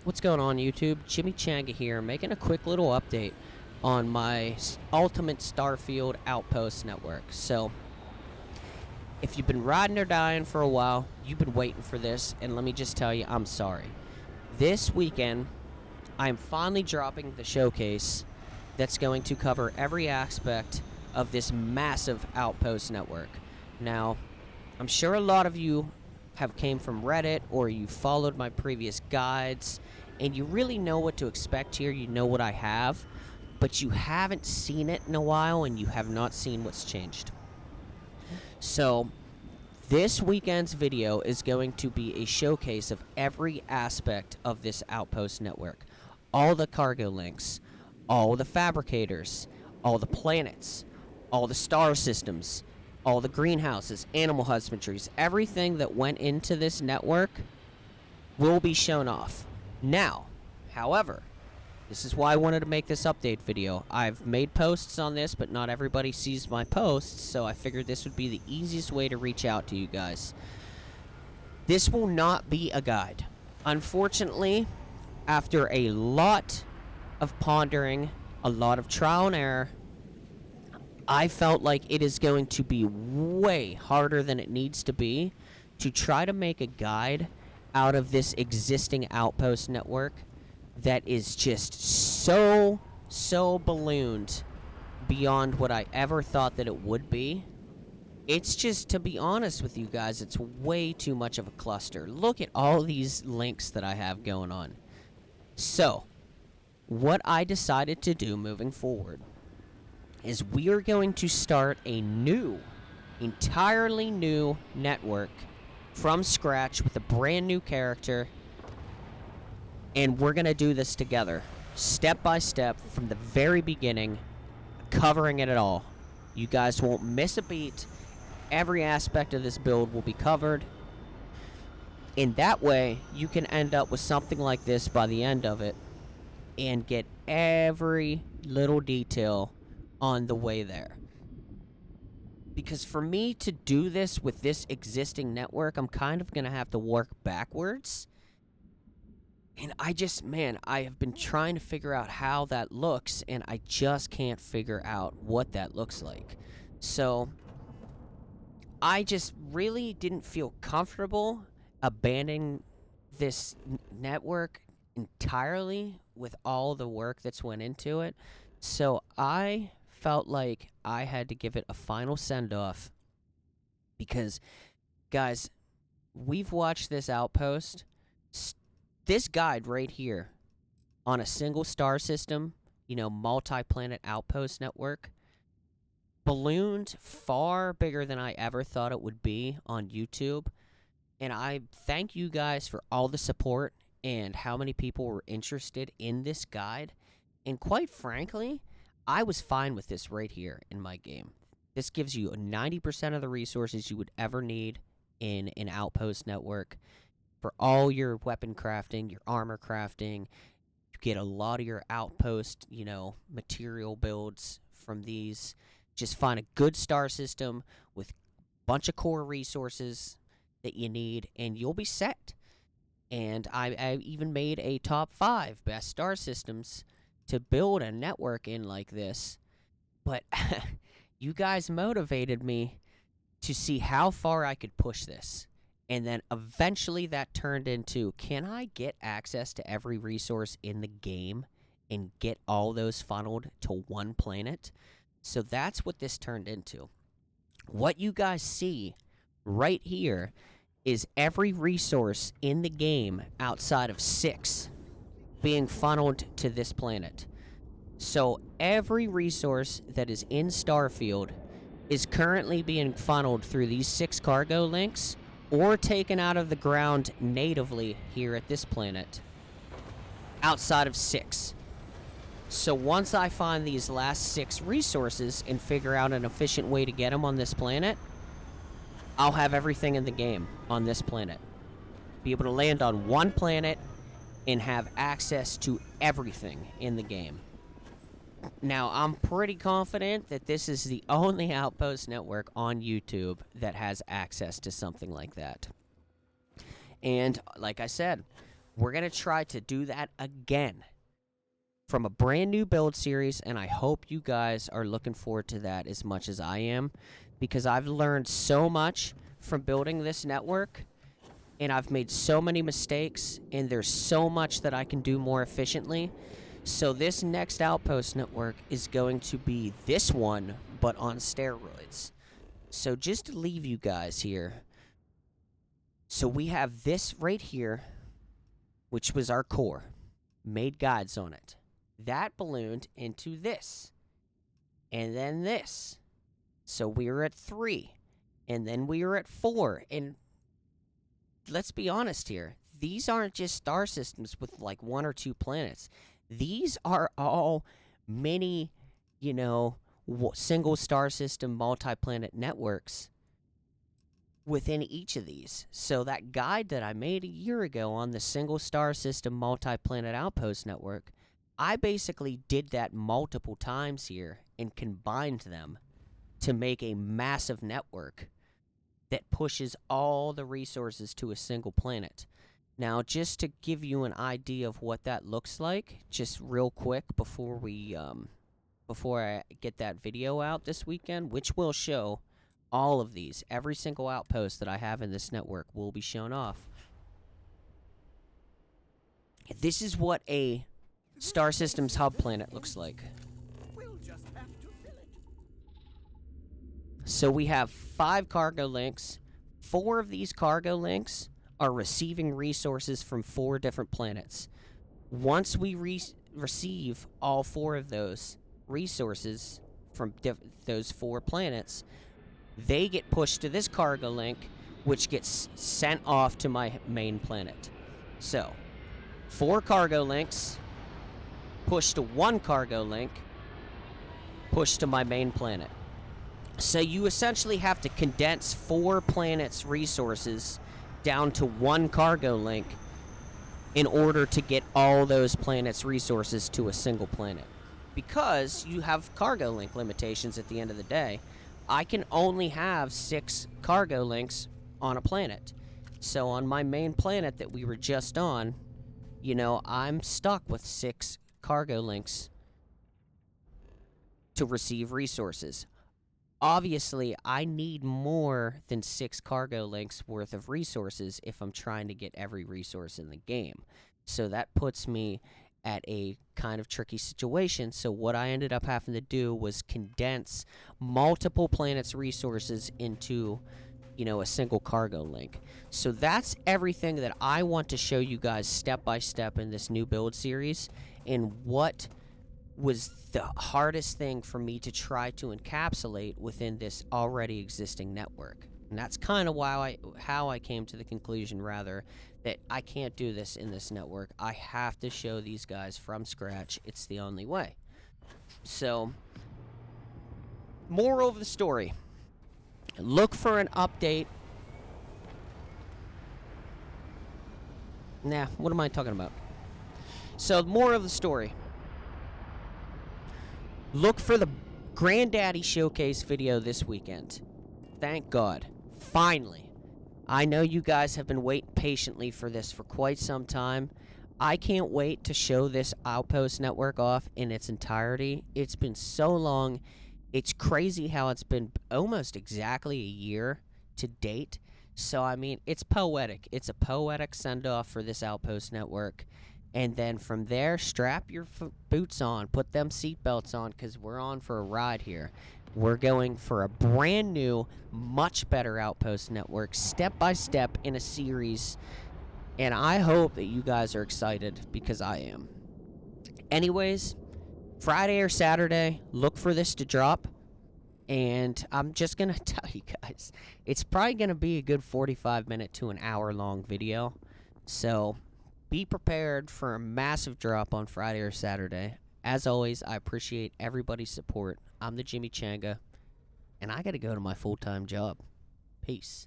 What's going on, YouTube? Jimmy Changa here, making a quick little update on my Ultimate Starfield Outpost network. So, if you've been riding or dying for a while, you've been waiting for this, and let me just tell you, I'm sorry. This weekend, I am finally dropping the showcase that's going to cover every aspect of this massive Outpost network. Now, I'm sure a lot of you have came from Reddit or you followed my previous guides and you really know what to expect here. You know what I have, but you haven't seen it in a while and you have not seen what's changed. So this weekend's video is going to be a showcase of every aspect of this Outpost network. All the cargo links, all the fabricators, all the planets, all the star systems, all the greenhouses, animal husbandries, everything that went into this network will be shown off. Now, however, this is why I wanted to make this update video. I've made posts on this, but not everybody sees my posts, so I figured this would be the easiest way to reach out to you guys. This will not be a guide. Unfortunately, after a lot of pondering, a lot of trial and error, I felt like it is going to be way harder than it needs to be to try to make a guide out of this existing Outpost network that is just so ballooned beyond what I ever thought that it would be. It's just, to be honest with you guys, it's way too much of a cluster. Look at all these links that I have going on. So, what I decided to do moving forward is we are going to start a entirely new network from scratch with a brand new character, and we're going to do this together, step by step, from the very beginning, covering it all. You guys won't miss a beat. Every aspect of this build will be covered. In that way, you can end up with something like this by the end of it and get every little detail on the way there. Because for me to do this with this existing network, I'm kind of going to have to work backwards. And I have been trying to figure out how that looks, and I just can't figure out what that looks like. So, I just really didn't feel comfortable abandoning this network entirely with all the work that's went into it. So I felt like I had to give it a final send-off because, guys, we've watched this Outpost, this guide right here, on a single star system, multi-planet Outpost network, ballooned far bigger than I ever thought it would be on YouTube. And I thank you guys for all the support and how many people were interested in this guide. And quite frankly, I was fine with this right here in my game. This gives you 90% of the resources you would ever need in an Outpost network for all your weapon crafting, your armor crafting. You get a lot of your Outpost, material builds from these. Just find a good star system with a bunch of core resources that you need, and you'll be set. And I even made a top 5 best star systems to build a network in like this. But you guys motivated me to see how far I could push this. And then eventually that turned into, can I get access to every resource in the game and get all those funneled to one planet? So that's what this turned into. What you guys see right here is every resource in the game outside of 6 being funneled to this planet. So every resource that is in Starfield is currently being funneled through these 6 cargo links or taken out of the ground natively here at this planet outside of 6. So once I find these last 6 resources and figure out an efficient way to get them on this planet, I'll have everything in the game on this planet. Be able to land on one planet and have access to everything in the game. Now, I'm pretty confident that this is the only Outpost network on YouTube that has access to something like that. And like I said, We're going to try to do that again from a brand new build series, and I hope you guys are looking forward to that as much as I am, because I've learned so much from building this network, and I've made so many mistakes, and there's so much that I can do more efficiently. So this next Outpost network is going to be this one, but on steroids. So just to leave you guys here, so we have this right here, which was our core, made guides on it. That ballooned into this, and then this. So we were at 3, and then we were at 4. And let's be honest here, these aren't just star systems with like 1 or 2 planets. These are all many, single star system multi-planet networks within each of these. So that guide that I made a year ago on the single star system multi-planet outpost network, I basically did that multiple times here and combined them to make a massive network that pushes all the resources to a single planet. Now, just to give you an idea of what that looks like, just real quick before I get that video out this weekend, which will show all of these, every single outpost that I have in this network will be shown off. This is what a Star Systems hub planet looks like. We'll just have to fill it. So we have 5 cargo links. 4 of these cargo links are receiving resources from 4 different planets. Once we receive all 4 of those resources from those 4 planets, they get pushed to this cargo link, which gets sent off to my main planet. So, 4 cargo links, pushed to 1 cargo link, pushed to my main planet. So you essentially have to condense 4 planets' resources down to 1 cargo link in order to get all those planets' resources to a single planet. Because you have cargo link limitations at the end of the day, I can only have 6 cargo links on a planet. So on my main planet that we were just on, I'm stuck with 6 cargo links to receive resources. Obviously, I need more than 6 cargo links worth of resources if I'm trying to get every resource in the game. So that puts me at a kind of tricky situation. So what I ended up having to do was condense multiple planets' resources into, a single cargo link. So that's everything that I want to show you guys step by step in this new build series, and what was the hardest thing for me to try to encapsulate within this already existing network. And that's kind of how I came to the conclusion, rather, that I can't do this in this network. I have to show these guys from scratch. It's the only way. So, moral of the story. Look for an update. Nah, what am I talking about? So, moral of the story. Look for the Granddaddy Showcase video this weekend. Thank God. Finally. I know you guys have been waiting patiently for this for quite some time. I can't wait to show this Outpost network off in its entirety. It's been so long. It's crazy how it's been almost exactly a year to date. So, it's poetic. It's a poetic send-off for this Outpost network. And then from there, strap your boots on, put them seatbelts on, because we're on for a ride here. We're going for a brand new, much better Outpost network, step by step in a series. And I hope that you guys are excited, because I am. Anyways, Friday or Saturday, look for this to drop. And I'm just going to tell you guys, it's probably going to be a good 45-minute to an hour-long video. So be prepared for a massive drop on Friday or Saturday. As always, I appreciate everybody's support. I'm the Jimmy Changa, and I got to go to my full-time job. Peace.